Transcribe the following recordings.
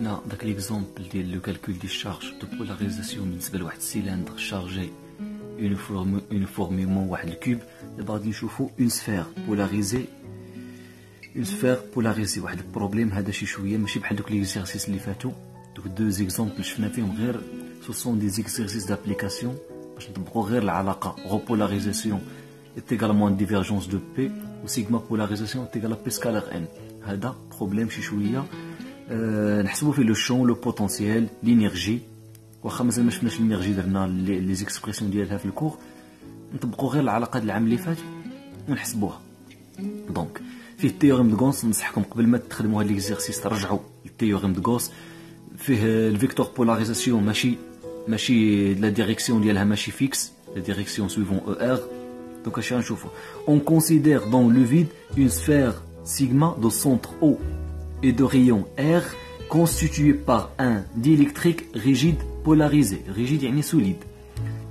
شفنا داك ليكزومبل ديال لو كالكول دي شارج دو بولاريزاسيون بالنسبه لواحد السيلندر شارجي يونيفورميمون واحد الكوب. دابا غادي نشوفوا اون سفير بولاريزي، اون سفير بولاريزي. واحد البروبليم هذا شي شويه ماشي بحال دوك ليكزارسيس اللي فاتوا، دوك دو زيكزومبل شفنا فيهم غير سو سون دي زيكزارسيس دابليكاسيون باش نطبقوا غير العلاقه غوبولاريزاسيون est également divergence de P و sigma polarisation est égal à P scalaire N. هذا بروبليم شي شويه نحسبوا فيه لو شون لو بوتونسييل لينيرجي. واخا مازال ما شفناش لينيرجي درنا لي زيكسبرسيون ديالها في الكور، نطبقوا غير العلاقه ديال العام اللي فات ونحسبوها. دونك فيه التيوريم دو غوس، ننصحكم قبل ما تخدموا هاد ليكزيرسيس ترجعوا التيوريم دو غوس. فيه الفيكتور بولاريزاسيون ماشي لا ديريكسيون ديالها ماشي فيكس، لا ديريكسيون سويفون او ار. Donc, on considère dans le vide une sphère sigma de centre O et de rayon R constituée par un diélectrique rigide polarisé, rigide et solide,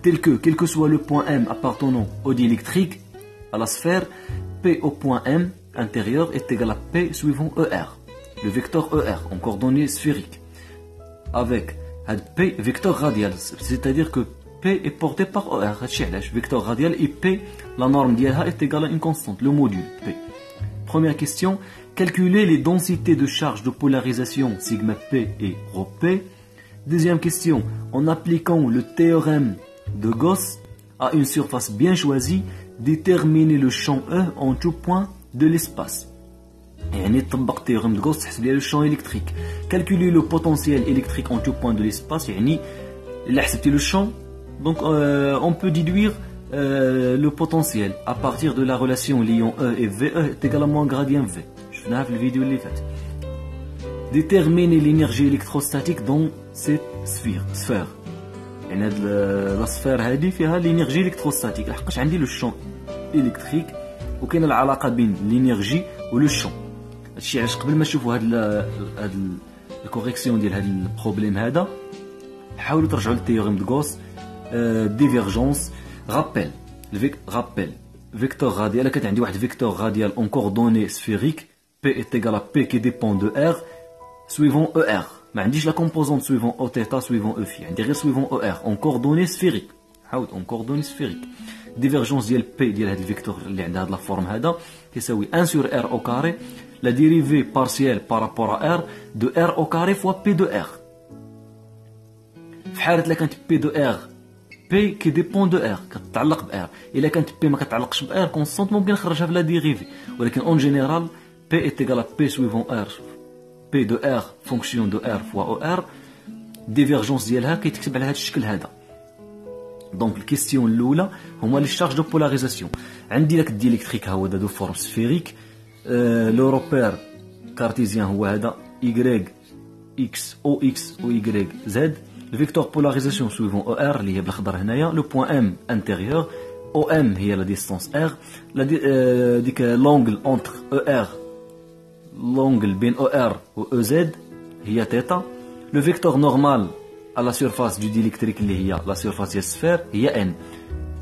tel que, quel que soit le point M appartenant au diélectrique, à la sphère, P au point M intérieur est égal à P suivant ER, le vecteur ER en coordonnées sphériques, avec un P vecteur radial, c'est-à-dire que P est porté par ER, vecteur radial et P, la norme d'IA est égale à une constante, le module P. Première question, calculer les densités de charge de polarisation sigma P et rho P. Deuxième question, en appliquant le théorème de Gauss à une surface bien choisie, déterminer le champ E en tout point de l'espace. يعني طبق théorème de Gauss تحسب لي le champ électrique. Calculer le potentiel électrique en tout point de l'espace, يعني إلا حسبتي le champ. Donc on peut déduire le potentiel à partir de la relation liant E et VE est égal à moins gradient V. Je vais faire la vidéo اللي فاتت. Déterminer l'énergie électrostatique dans cette sphère. يعني هاد لا سفير هادي فيها l'énergie électrostatique لحقاش عندي لو شون إلكتريك وكاين العلاقة بين l'énergie و لو شون. هادشي علاش قبل ما تشوفوا هاد الكوريكسيون ديال هاد البروبليم هذا حاولوا ترجعوا للتيوريم دو غوس. Divergence, rappel, vecteur radial, là, quand on dit un vecteur radial en coordonnées sphériques, P est égal à P qui dépend de R, suivant ER. Mais on dit la composante suivant O θ, suivant E phi, on dirait suivant ER, en coordonnées sphériques. En coordonnées sphériques. Divergence de P, de le vecteur, de la forme, qui est 1 sur R au carré, la dérivée partielle par rapport à R, de R au carré fois P de R. في حالة كانت P de R P qui dépend de R كتعلق ب R. إلا كانت P ما كتعلقش ب R كونستانت ممكن نخرجها في لا ديريفي، ولكن اون جينيرال P est égal à P suivant R. P de R fonction de R fois OR. ديفيرجونس ديالها كيتكتب على هذا الشكل هذا. دونك الكيستيون الأولى هما لي شارج دو بولاريزاسيون. عندي لك الديليكتريك ها هو دو فورم سفيريك. لو روبير كارتيزيان هو هذا Y X O X O Y Z. Le vecteur polarisation suivant OR اللي هي بالخضر هنايا. Le point M intérieur. OM هي la distance R. ديك l'angle entre ER l'angle بين OR و EZ هي θ. Le vecteur normal à la surface du diélectrique اللي هي la surface ديال السفير هي N.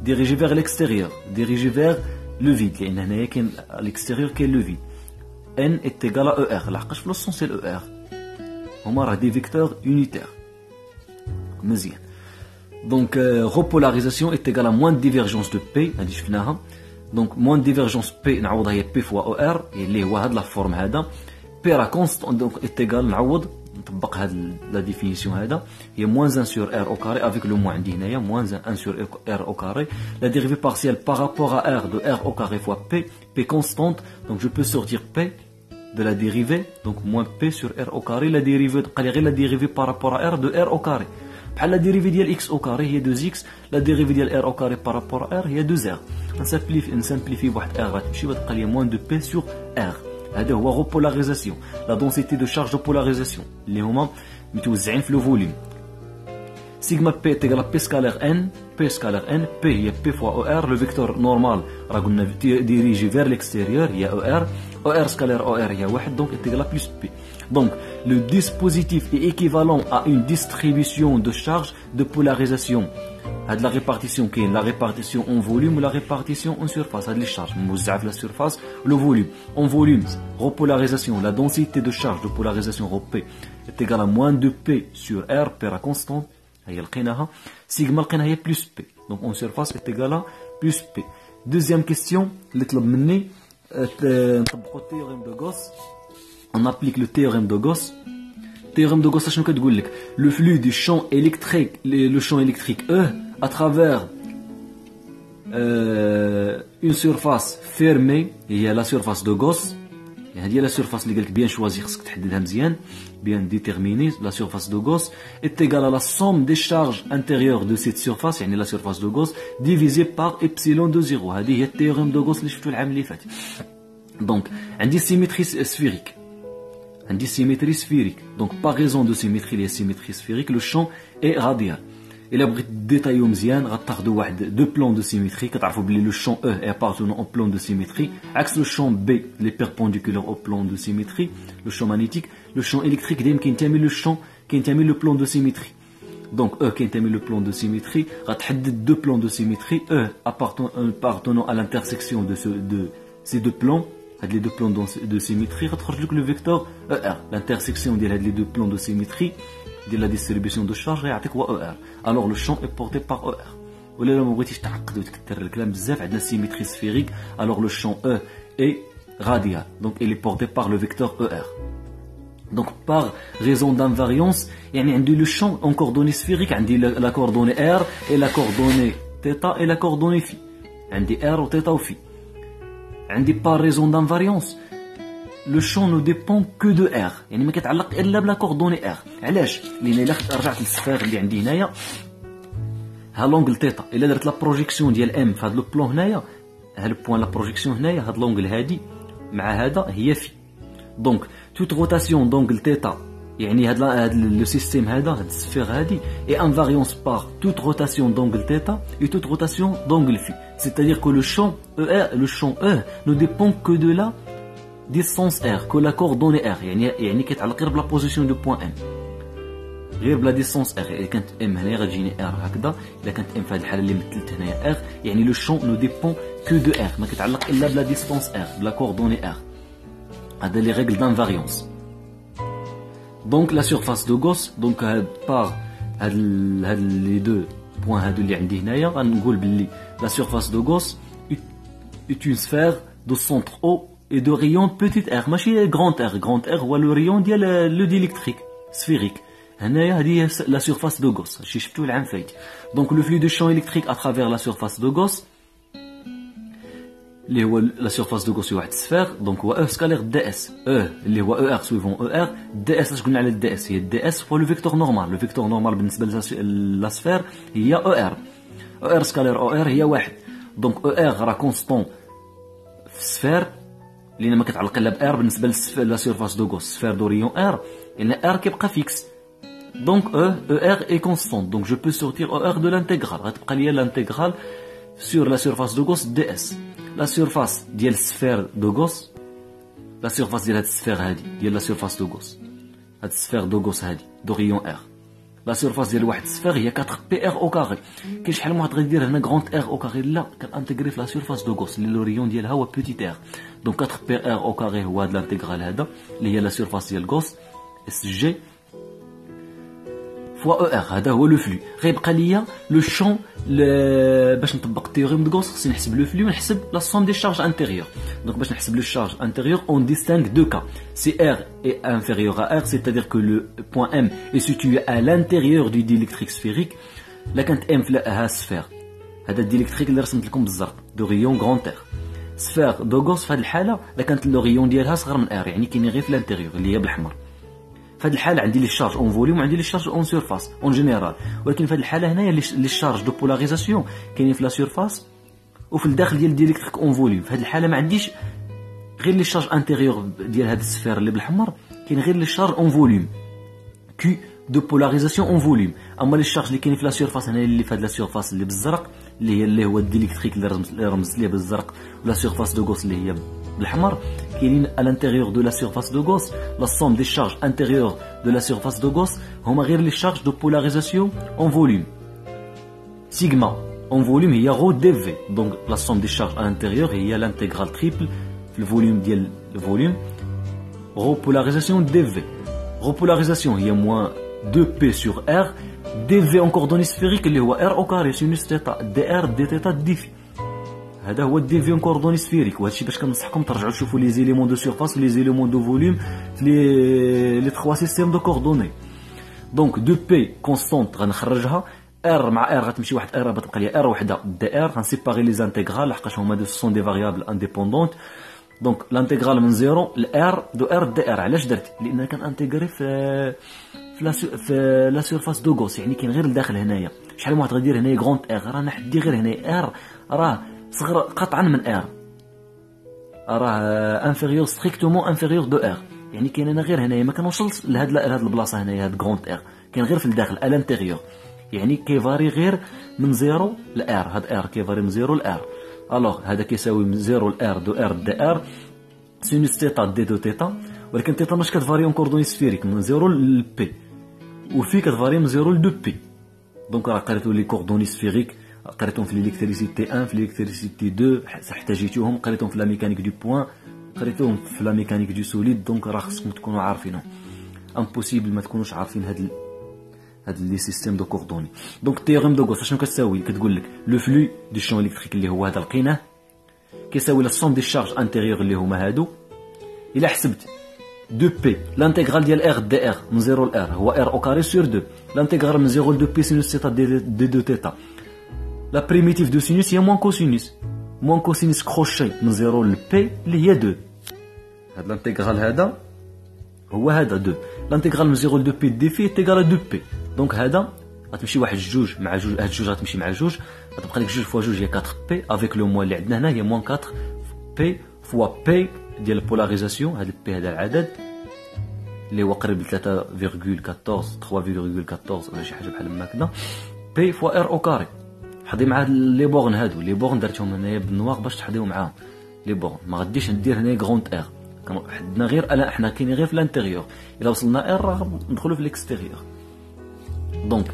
dirigé vers l'extérieur, dirigé vers le vide لأن هنايا كاين à l'extérieur كاين le vide. N est égal à ER لحقاش في l'essentiel ER هما راه دي vecteurs unitaires. مزيان. دونك repolarisation est égal à moins de divergence de P هادي شفناها. دونك moins de divergence P نعوضها هي P fois OR اللي هو هاد لا فورم هذا. P راه constant دونك est égal نعوض نطبق هاد لا ديفينيسيون هذا هي moins 1 sur R au carré avec le moins عندي هنايا moins 1 sur R au carré. La dérivée partielle par rapport à R de R au carré fois P constante. Donc je peux sortir P de la dérivée, donc moins P sur R au carré. La dérivée la dérivée par rapport à R de R au carré. La dérivée de x au carré est 2x, la dérivée de r au carré par rapport à r est 2r. On simplifie R, il y a moins de P sur R. C'est la repolarisation, la densité de charge de polarisation. Les moments متوزعين في le volume. Sigma P est égal à P scalaire N, P est P fois OR, le vecteur normal dirigé vers l'extérieur, il y a ER, OR scalaire OR, il y a 1, donc est égal à plus P. Donc, le dispositif est équivalent à une distribution de charge de polarisation هاد لا ريبارتيسيون كاين لا ريبارتيسيون اون فوليوم ولا ريبارتيسيون اون سيرفاس. هاد لي شارج موزعه في لا سيرفاس ولو فوليوم. اون فوليوم repolarisation, la densité de charge de polarisation rho P est égale à moins 2P sur R, P la constante, هي لقيناها. سيغما لقيناها هي plus P. Donc en surface est égale à plus P. Deuxième question اللي طلب مني نطبقوا التيوريم دو غوس. On applique le théorème de Gauss. Théorème de Gauss, شنو كتقول لك؟ Le flux du champ électrique, le champ électrique E à travers une surface fermée, il y a la surface de Gauss. هذه la surface اللي قالك bien choisir, خصك تحددها مزيان, bien déterminer. La surface de Gauss est égale à la somme des charges intérieures de cette surface, يعني la surface de Gauss, divisée par epsilon de 0. هذه هي التيوريم de Gauss اللي شفتو العام اللي فات. Donc عندي symétrie sphérique. عندي symétrie sphérique. Donc par raison de symétrie, les symétries sphériques, le champ est radial. إلا بغيت ديتايو مزيان غتاخدو واحد دو بلون دو سيميتري. كتعرفوا بلي لو شون E est appartenant au plan de symétrie, عكس لو شون B اللي perpendiculaire au plan de symétrie. لو شون magnétique, لو شون électrique دايما كينتمي لو شون كينتمي لو بلون دو سيميتري. Donc E كينتمي لو بلون دو سيميتري. غتحدد دو بلون دو سيميتري E appartenant à l'intersection de ces deux plans. هاد لي دو بلون دو سيميتري غتخرج لك لو فيكتور ER. l'intersection ديال هاد لي دو بلون دو سيميتري ديال لا ديستريبيسيون دو شارج غيعطيك هو ER. alors le champ est porté par ER. ولا ما بغيتيش تعقد وتكثر الكلام بزاف, عندنا symétrie sphérique, alors le champ E est radial, donc il est porté par le vecteur ER. donc par raison d'invariance يعني عندي le champ en coordonnées sphériques, عندي la coordonnée R et la coordonnée θ et la coordonnée phi, عندي R و θ و phi. عندي par raison d'invariance le champ ne dépend que de R, يعني ما كيتعلق الا بلا كوردوني R. علاش؟ لان الا رجعت للصفيغ اللي عندي هنايا ها لونغل تيتا, الا درت لا بروجيكسيون ديال ام في هذا لو بلون هنايا, ها لو بوين لا بروجيكسيون هنايا, هاد لونغل هادي مع هذا هي في. دونك توت روتاسيون دونغل تيتا, يعني هاد لو سيستيم هذا, هاد الصفيغ هادي اي انفاريونس بار توت روتاسيون دونغل تيتا اي توت روتاسيون دونغل في. c'est-à-dire que le champ E ne dépend que de la distance R, que la coordonnée R, يعني كيتعلق غير بلا بوزيسيون دو بوين ام, غير بلا ديستونس R. الا كانت ام هنايا غتجيني R هكذا, الا كانت ام في هذه الحاله اللي مثلت هنايا R, يعني لو شون نو ديبون كو دو R, ما كيتعلق الا بلا ديستونس R, بلا كوردوني R. هذا لي ريغل دانفاريونس. دونك لا سيرفاس دو غوس, دونك بار هاد لي دو بوين هادو اللي عندي هنايا, غنقول بلي لا سيرفاس دو غوس est une sphère de centre O et de rayon petit r, ماشي grand R هو لو ريون ديال لو ديليكتريك سفيريك. هنايا هذه لا سيرفاس دو غوس, هادشي شفتو العام فايت. دونك لو فلو دو شون الكتريك ا ترافير لا سيرفاس دو غوس اللي هو لا سيرفاس دو غوس واحد سفير, دونك هو او سكالير دي اس, او اللي هو او ار سويفون او ار, دي اس اش قلنا على الدي اس, هي الدي اس هو لو فيكتور نورمال. لو فيكتور نورمال بالنسبه لا سفير هي او ار سكالير او ار هي واحد. دونك او ار راه كونستون في السفير لان ما كتعلق الا بار بالنسبه لا سيرفاس دو غوس, سفير دو ريون ار, لان ار كيبقى فيكس. دونك او ار اي كونستون, دونك جو بو سورتير او ار دو لانتيغرال, غتبقى ليا لانتيغرال سور لا سيرفاس دو غوس دي اس. لا سيرفاس ديال السفير دو غوس, لا سيرفاس ديال هاد السفير هادي ديال لا سيرفاس دو غوس, هاد السفير دو غوس هادي دو ريون ار, لا سيرفاس ديال واحد السفير هي 4 بي ار او كاري. كاين شحال من واحد غيدير هنا غروند ار او كاري, لا كنانتيغري في لا سيرفاس دو غوس اللي لو ريون ديالها هو بوتيت ار. دونك 4 بي ار او كاري هو هاد الانتيغرال هذا اللي هي لا سيرفاس ديال غوس اس جي فوا او ار, هذا هو لو فلو. غيبقى ليا لو شون باش نطبق التيوريم دو غوس خصني نحسب لو فلو ونحسب لا سوم دي شارج انتيريور. دونك باش نحسب لو شارج انتيريور اون ديستينغ دو كا. سي ار est inférieur à R, c'est-à-dire que le point M est situé à l'intérieur du diélectrique sphérique. là كانت M في ها سفير, هذا الديليكتريك اللي رسمت لكم بالزرق دو ريون غران ار. سفير دو غوس في هذه الحاله لا كانت لو ريون ديالها صغر من R, يعني كاين غير في الانتيريور اللي هي بالاحمر. في هذه الحاله عندي لي شارج اون فوليوم وعندي لي شارج اون سيرفاس اون جينيرال, ولكن في هذه الحاله هنايا لي شارج دو بولاريزاسيون كاينين في لا سيرفاس وفي الداخل ديال الديليكتريك اون فوليوم. في هذه الحاله ما عنديش غير لي شارج انتيريور ديال هذا السفير اللي بالاحمر, كاين غير لي شارج اون فوليوم كي دو بولاريزاسيون اون فوليوم. اما لي شارج اللي كاينين في لا سيرفاس هنا اللي في هذه لا سيرفاس اللي بالزرق اللي هو الديليكتريك اللي رمزت ليه بالزرق, ولا سيرفاس دو غوس اللي هي بالاحمر, كاينين à l'intérieur de la surface de Gauss. la somme des charges intérieures de la surface de Gauss هما غير les charges de polarisation en volume. سيغما اون فوليوم هي غو دي في. دونك لا سوم دي شارج ا لانتيريور هي لانتيغرال تريبل في الفوليوم ديال الفوليوم غو بولاريزاسيون دي في. غو بولاريزاسيون هي موان 2 بي سور ار دي في اون كوردوني سفيريك اللي هو ار او كاري سينوس تيتا دي ار دي تيتا دي في. هذا هو دي في اون كوردوني سفيريك. وهذا الشيء باش كنصحكم ترجعوا تشوفوا لي زيليمون دو سيرفاس ولي زيليمون دو فوليوم في لي 3 سيستيم دو كوردوني. دونك 2 بي كونستونت غنخرجها ار مع ار غتمشي واحد ار غتبقى لي ار وحده دي ار. غنسيباري لي زانتيغرال لحقاش هما سون دي فاريابل انديبوندونت. دونك لانتيغرال من 0 لار دو ار دي ار. علاش درت؟ لان كان انتيغري في لا سيرفاس دو غوس، يعني كاين غير لداخل هنايا. شحال من واحد غيدير هنايا غروند ار، راه انا حدي غير هنايا ار راه صغر قطعا من ار، راه انفيريور ستريكتومون انفيريور دو ار. يعني كاين انا غير هنايا ما كنوصلش لهاد البلاصه هنايا هاد غروند ار، كاين غير في الداخل الانتيريور. يعني كيفاري غير من 0 ل ار. هاد ار كيفاري من 0 ل ار. الوغ هذا كيساوي من 0 ل ار دو ار دي ار سينوس تيتا دي دو تيتا. ولكن تيتا ماش كتفاري اون كوردوني سفيريك من 0 ل بي، وفي كتفاري من 0 ل 2 بي. دونك راه قريتو لي كوردوني سفيريك، قريتهم في الالكتريسيتي 1 في الالكتريسيتي 2 احتاجيتوهم، قريتهم في لا ميكانيك دو بوين، قريتوهم في لا ميكانيك دو سوليد. دونك راه خصكم تكونوا عارفينهم. امبوسيبل ما تكونوش عارفين هاد لي سيستيم دو كوردوني. دونك تيوريم دو غوس شنو كتساوي؟ كتقول لك لو فلو دو شون الكتريك اللي هو هذا لقيناه كيساوي لا سوم دي شارج انتيريور اللي هما هادو. الا حسبت 2 بي لانتيغرال ديال ار دي ار من 0 ل ار هو ار او كاري سور 2. لانتيغرال من 0 ل 2 بي سينوس تيتا دي 2 تيتا. لا بريميتيف دو سينوس هي موان كوسينوس. موان كوسينوس كروشي من 0 ل بي اللي هي 2. هاد لانتيغرال هذا هو هذا 2. لانتيغرال من 0 ل 2 بي دي في انتيغرال 2 بي. دونك هذا غتمشي واحد جوج مع جوج، هاد جوج غتمشي مع جوج، غتبقى لك جوج فوا جوج هي 4 بي افيك لو موان اللي عندنا هنا هي موان 4 بي فوا بي ديال البولاريزاسيون. هاد البي هذا العدد اللي هو قريب ل 3.14 3.14 ولا شي حاجه بحال هكذا بي فوا ار او كاري. حضي مع لي بورن هادو، لي بورن درتهم هنايا بالنواغ باش تحضيو معاهم لي بورن. ما غاديش ندير هنايا غروند ار، حدنا غير حنا كاينين غير في الانتيريور. الا وصلنا ار راه ندخلوا في الاكستيريور. دونك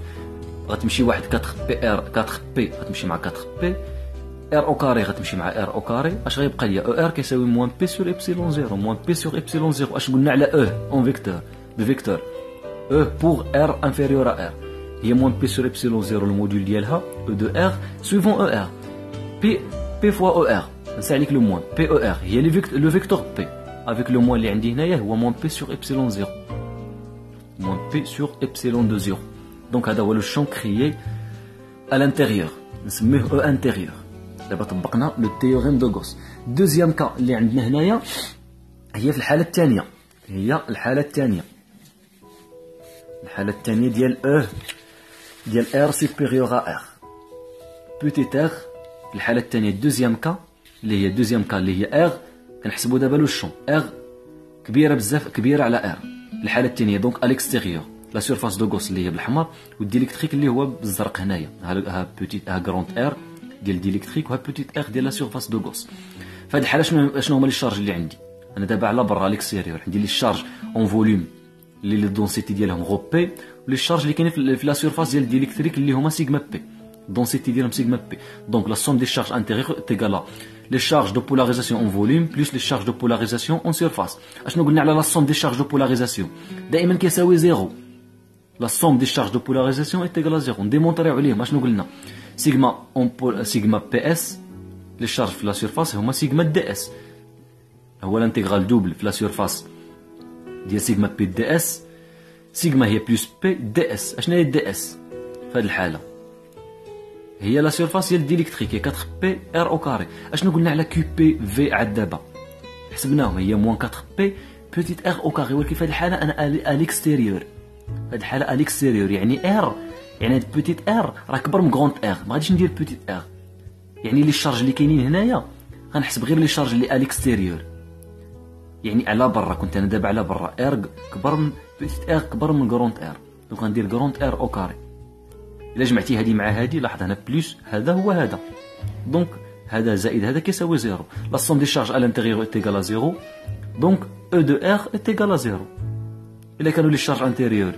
غتمشي واحد 4 بي ار 4 بي غتمشي مع 4 بي ار او كاري غتمشي مع ار او كاري. اش غيبقى ليا؟ او ار كيساوي موان بي سور ايبسيلون 0 موان بي سور ايبسيلون 0. اش قلنا على او اون فيكتور بفيكتور او بور ار انفيريور ا ار هي موان بي سور ايبسيلون 0 الموديل ديالها او دو ار سويفون او ار بي فوا او ار. نسى عليك لو موان بي او ار هي لو فيكتور بي افيك لو موان اللي عندي هنايا هو موان بي سور ايبسيلون 0 موان بي سور ايبسيلون دو 0. دونك هذا هو لو شون كريي à l'intérieur نسميه او انتيريور. دابا طبقنا لو تيوريم دو غوس. دوزيام كا اللي عندنا هنايا هي في الحاله الثانيه، هي الحاله الثانيه ديال او ديال ار سوبيريور ا ار بوتيت ار. الحاله الثانيه دوزيام كا اللي هي ار. كنحسبوا دابا لو شون ار كبيره بزاف، كبيره على ار. الحاله الثانيه دونك اليكستيريور لا سيرفاس دو غوس اللي هي بالحمر، والديليكتريك اللي هو بالزرق هنايا. ها بوتيت ها غروند ار ديال ديليكتريك وها بوتيت ار ديال لا سيرفاس دو غوس. فهاد الحاله شنو هما لي شارج اللي عندي؟ انا دابا على برا ليكستيريور عندي لي شارج اون فوليوم اللي لي دونسيتي ديالهم غو بي، ولي شارج اللي كاينين في لا سيرفاس ديال ديليكتريك اللي هما سيغما بي، دونسيتي ديالهم سيغما بي. دونك لا سوم دي شارج انتيريور تيغالا لي شارج دو بولاريزاسيون اون فوليوم بلس لي شارج دو بولاريزاسيون اون سيرفاس. اشنو قلنا على لا سوم دي شارج دو بولاريزاسيون؟ دائما كيساوي زيرو. لا سوم دي شارج دو بولاريزاسيون ايتيغال زيرو. نديمونطريو عليهم. اشنو قلنا؟ سيغما بي اس لي شارج في لا سيرفاس هما سيغما دي اس، هو الانتيغرال دوبل في لا سيرفاس ديال سيغما بي دي اس. سيغما هي بلس بي دي اس. اشنا هي دي اس في هذه الحاله؟ هي لا سيرفاس ديال ديليكتريك هي 4 بي ار او كاري. اشنو قلنا على كيو بي في عاد دابا؟ حسبناهم هي موان 4 بي بوتيت ار او كاري. ولكن في هذه الحاله انا اليكستيريور، في هذه الحاله اليكستيريور يعني ار، يعني هاد بوتيت ار راه كبر من غروند ار. ما غاديش ندير بوتيت ار، يعني لي شارج اللي كاينين هنايا غنحسب غير لي شارج اللي اليكستيريور، يعني على برا. كنت انا دابا على برا ار كبر من بوتيت ار كبر من غروند ار، دونك غندير غروند ار او كاري. الا جمعتي هذه مع هذه لاحظ هنا بلس هذا هو هذا، دونك هذا زائد هذا كيساوي زيرو. لا سوم دي شارج على الانتيريور ايتيغال زيرو، دونك او دو ار ايتيغال زيرو. الا كانوا لي شارج انتيريور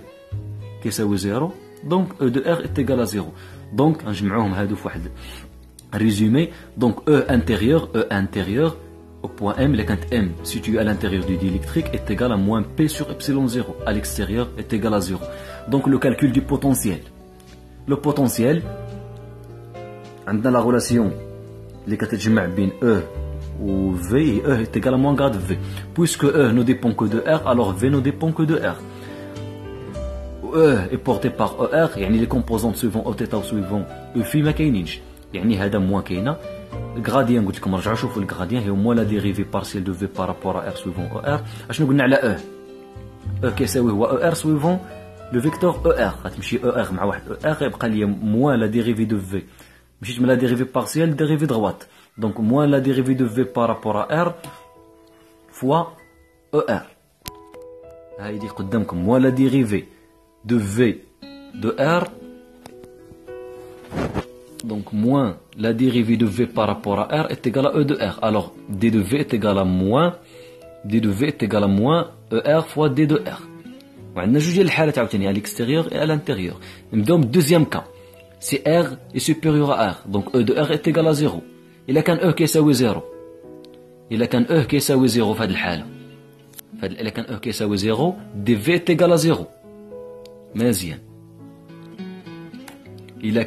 كيساوي زيرو، donc E de R est égal à 0. Donc نجمعوهم هادو في واحد résumé. Donc E intérieur au point M, la quinte M située à l'intérieur du diélectrique est égal à moins P sur epsilon 0 à l'extérieur est égal à 0. Donc le calcul du potentiel. Le potentiel, on a la relation اللي كتجمع بين E ou V et E est égal à moins grade V. Puisque E ne dépend que de R, alors V ne dépend que de R. E est porté par ER, يعني les composantes suivant Eθ ou suivant E phi ما كاينينش. يعني هذا موان كاينه. Gradient, قلت لكم رجعوا شوفوا الجراديان هي moins la dérivée partielle de V par rapport à R suivant ER. اشنو قلنا على E؟ E كيساوي هو ER suivant le vecteur ER. غتمشي ER مع واحد ER يبقى لي moins la dérivée de V. مشيت من la dérivée partielle dérivée droite. Donc moins la dérivée de V par rapport à R fois ER. هايدي قدامكم moins la dérivée de V de R. Donc moins la dérivée de V par rapport à R est égale à E de R. Alors D de V est égal à moins ER fois D de R. وعندنا جوج ديال الحالات عاوتاني à l'extérieur et à l'intérieur. نبداو بالدوزيام كا. Si R est supérieur à R, donc E de R est égal à 0. إلا كان E كيساوي 0. إلا كان E كيساوي 0 في هذه الحالة. إلا كان E كيساوي 0, dV est égal à 0. مزيان. إلا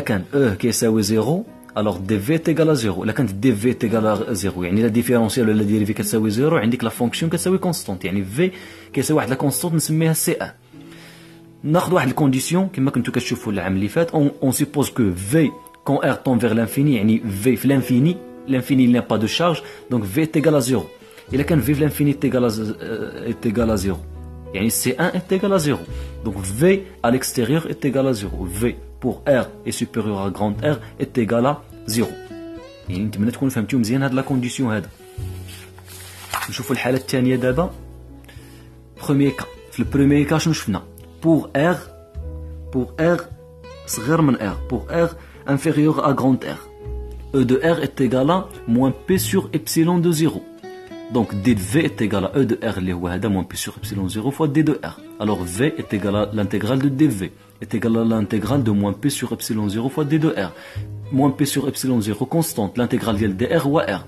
كان E كيساوي 0 alors dV est égal à 0. إلا كانت dV est égal à 0 يعني لا ديفيرونسيال ولا ديريفي كتساوي 0 عندك لا فونكسيون كتساوي كونستانت يعني V كيساوي واحد لا كونستانت نسميها C1. ناخذ واحد الكونديسيون كما كنتو كتشوفوا العام اللي فات on suppose que V quand R tend vers l'infini يعني V في l'infini il n'y a pas de charge donc V est égal à 0. إلا كان V في l'infini est égal à 0 يعني C1 est égal à 0. Donc V à l'extérieur est égal à 0. V pour R est supérieur à grand R est égal à 0. يعني نتمنى تكونوا فهمتوا مزيان هاد لا كونديسيون هذا. نشوفوا الحالة الثانية دابا. بروميير كا. في البروميير كا شنو شفنا؟ pour R صغير من R pour R inférieur à grand R E de R est égal à moins P sur epsilon de 0. Donc D de V est égal à E de R اللي هو هذا moins P sur epsilon 0 fois D de R. Alors V est égal à l'intégrale de dV est égal à l'intégrale de moins P sur epsilon 0 fois D de R. Moins P sur epsilon 0 constante, l'intégrale ديال dr هو R.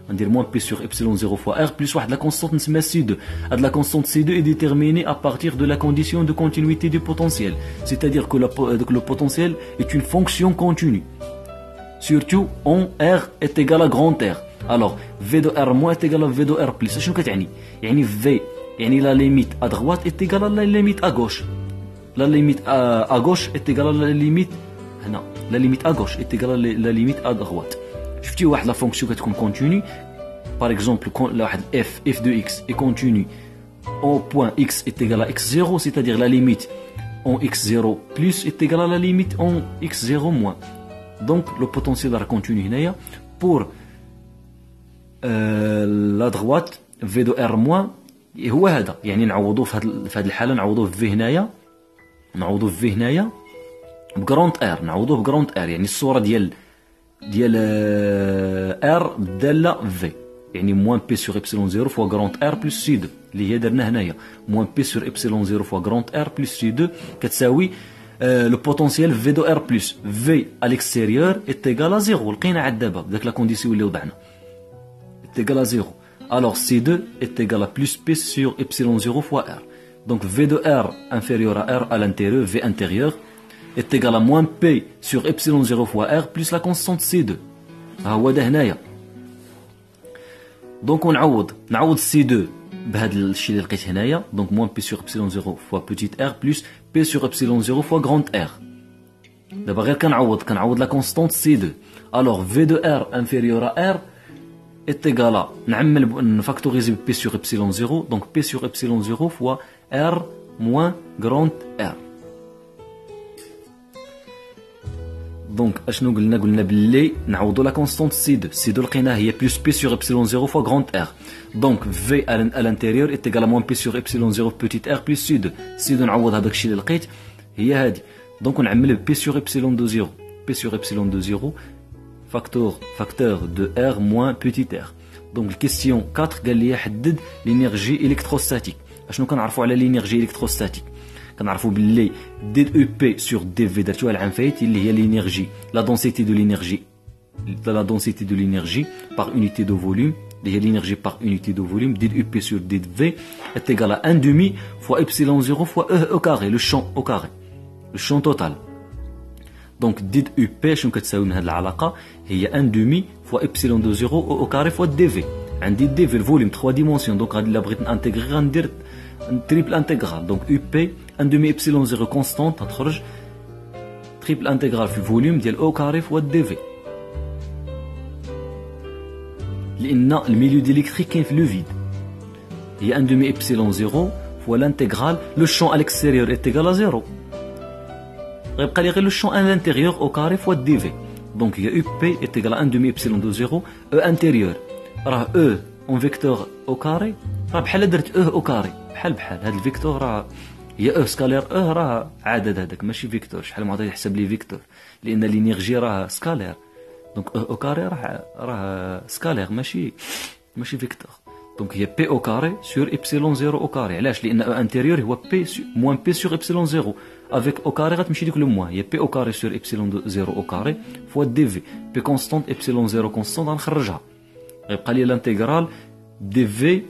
On dit moins P sur epsilon 0 fois R plus واحد la constante نسميها C2. La constante C2 est déterminée à partir de la condition de continuité du potentiel. C'est-à-dire que le potentiel est une fonction continue. Surtout en R est égal à grand R. Alors V de R moins est égal à V de R plus. شنو كتعني؟ يعني V يعني la limite à droite est égale à la limite à gauche. La limite à gauche est égale à la limite هنا. La limite à gauche est égale à la limite à droite. شفتي واحد لا فونكسيون كتكون كونتيني par exemple لا واحد f de x est continue au point x est égal à x0 c'est-à-dire la limite en x0 plus est égal à la limite en x0 moins. Donc le potentiel راه continue هنايا pour la droite v de r moins هو هذا يعني نعوضوه في هذه الحالة نعوضوه في هنايا بغراند ار نعوضوه بغراند ار يعني الصورة ديال R بدالة V يعني moins P sur epsilon 0 fois grand R plus C2 اللي هي درنا هنايا moins P sur epsilon 0 fois grand R plus C2 كتساوي le potentiel V de R plus V à l'extérieur est égal à 0 لقينا عاد دابا بداك لا كونديسيون اللي وضعنا est égal à 0 alors C2 est égal à plus P sur epsilon 0 fois R donc V de R inférieur à R à l'intérieur V intérieur est égal à moins P sur epsilon 0 fois R plus la constante C2. هو ده هنايا. Donc نعوض C2 بهذا الشيء اللي لقيت هنايا. Donc moins P sur epsilon 0 fois petit r plus P sur epsilon 0 fois grand R. دابا غير كنعوض la constante C2. Alors V de R inférieur à R est égal à نفactoriser P sur epsilon 0. Donc P sur epsilon 0 fois R moins grand R. Donc اشنو قلنا باللي نعوضوا لا كونستانت C2 لقيناها هي plus P sur epsilon 0 fois grand R. Donc V à l'intérieur est égal à moins P sur epsilon 0 petit r plus C2 نعوض هذاك الشيء اللي لقيت هي هذه. Donc نعمل P sur epsilon de 0 P sur epsilon de 0 facteur de R moins petit r. Donc question 4 قال لي حدد l'énergie électrostatique. اشنو كنعرفوا على لينيرجي الكتروستاتيك؟ كنعرفوا باللي دي او بي سور دي في درتوها العام فايت اللي هي لينيرجي لا دونسيتي دو لينيرجي par unité de volume, l'énergie par unité de volume, dUp sur dV est égal à 1 demi fois epsilon 0 fois E au carré, le champ au carré, le champ total. Donc dUp, شنو كتساوي من هذه العلاقة؟ هي 1 demi fois epsilon de 0 au carré fois dV. عندي dV الفوليوم 3 dimensions, donc غادي إلا بغيت نانتيغري غندير triple intégral. Donc UP 1 demi epsilon 0 constante غتخرج triple intégral في الفوليوم ديال O carré fois dV. لأن الميليو ديليكتريك كاين في لو فيد هي 1 demi epsilon 0 fois l'intégrale le champ à l'extérieur est égal à 0 غيبقى لي غير le champ à l'intérieur au carré fois dV donc هي UP est égal à 1 demi epsilon de 0 E intérieur راه E en vecteur au carré راه بحال درت E au carré بحال هاد الفيكتور راه هي E سكالير E راه عدد هذاك ماشي فيكتور شحال ما غادي يحسب لي فيكتور لأن لينيرجي راه سكالير Donc E au carré راه سكالير ماشي فيكتور دونك هي بي او كاري سور ابسيلون 0 او كاري علاش لان او انتيريور هو بي موان بي سور ابسيلون 0 افيك او كاري غتمشي ديك لو موان هي بي او كاري سور ابسيلون 0 او كاري فوا دي في بي كونستونت ابسيلون 0 كونستونت غنخرجها غيبقى لي الانتيغرال دي في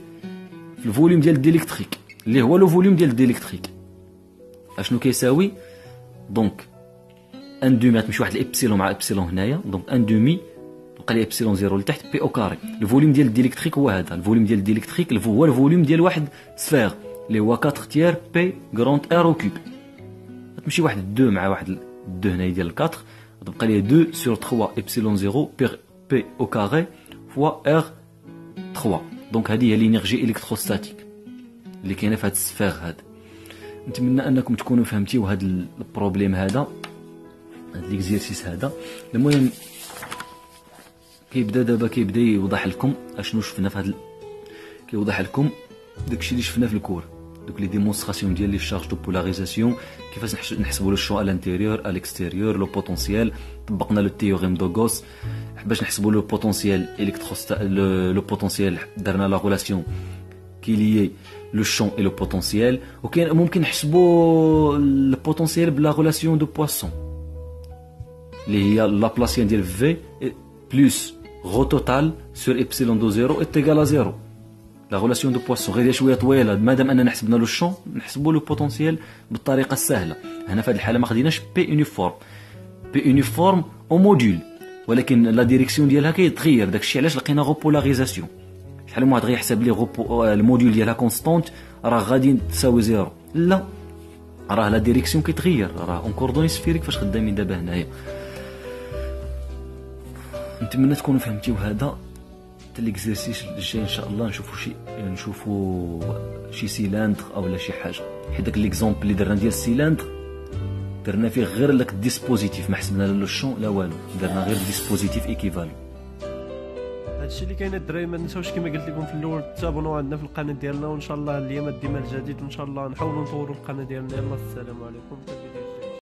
في الفوليوم ديال الديليكتريك اللي هو لو فوليوم ديال الديليكتريك اشنو كيساوي دونك 1 دومي غتمشي واحد الابسيلون مع ابسيلون هنايا دونك 1 دومي بقى لي ابسيلون 0 لتحت بي او كاري الفوليوم ديال الديليكتريك هو هذا الفوليوم ديال الديليكتريك هو الفوليوم ديال واحد سفير اللي هو 4 تيير بي غروند ار او كوب غتمشي واحد 2 مع واحد 2 هنايا ديال 4 غتبقى لي 2 سور 3 ابسيلون 0 بي او كاري فوا ار 3 دونك هذه هي لينيرجي الكتروستاتيك اللي كاينه في هذا السفير هذا نتمنى انكم تكونوا فهمتيو هذا البروبليم هذا ليكزيرسيس هذا المهم كيبدا يوضح لكم اشنو شفنا في هذا كيوضح لكم داكشي اللي شفنا في الكور دوك لي ديمونستراسيون ديال لي شارج دو بولاريزاسيون كيفاش نحسبوا لو شو على الانتيريور على الاكستيريور لو بوتونسيال طبقنا لو تيوريم دو غوس باش نحسبوا لو بوتونسيال لو بوتونسيال درنا لا ريلاسيون كي لي لو شون اي لو بوتونسيال وكاين ممكن نحسبوا لو بوتونسيال بلا ريلاسيون دو بواسون اللي هي لابلاسيان ديال في بلس غو توتال سور ابسيلون دو 0 est égal à 0 لا ريلاسيون دو بواسون غير شويه طويله مادام اننا حسبنا لو شون نحسبوا لو بوتونسيال بالطريقه السهله هنا في هذه الحاله ما خديناش بي يونيفورم او موديول ولكن لا ديريكسيون ديالها كيتغير داكشي علاش لقينا غو بولاريزاسيون شحال من واحد غيحسب لي الموديول ديالها كونستانت راه غادي تساوي 0 لا راه لا ديريكسيون كيتغير راه اون كوردوني سفيريك فاش خدامين دابا هنايا نتمنى تكونوا فهمتيو هذا حتى ليكزيرسيس الجاي ان شاء الله نشوفوا شي سيلاندر اولا شي حاجه حيت داك ليكزومبل اللي درنا ديال السيلاندر درنا فيه غير لك الديسبوزيتيف ما حسبنا لا لو شون لا والو درنا غير ديسبوزيتيف ايكيفالون هادشي اللي كاين الدراري ما نساوش كما قلت لكم في الاول تابونوا عندنا في القناه ديالنا وان شاء الله الايامات ديما الجديد وان شاء الله نحاولوا نطوروا القناه ديالنا يلا السلام عليكم.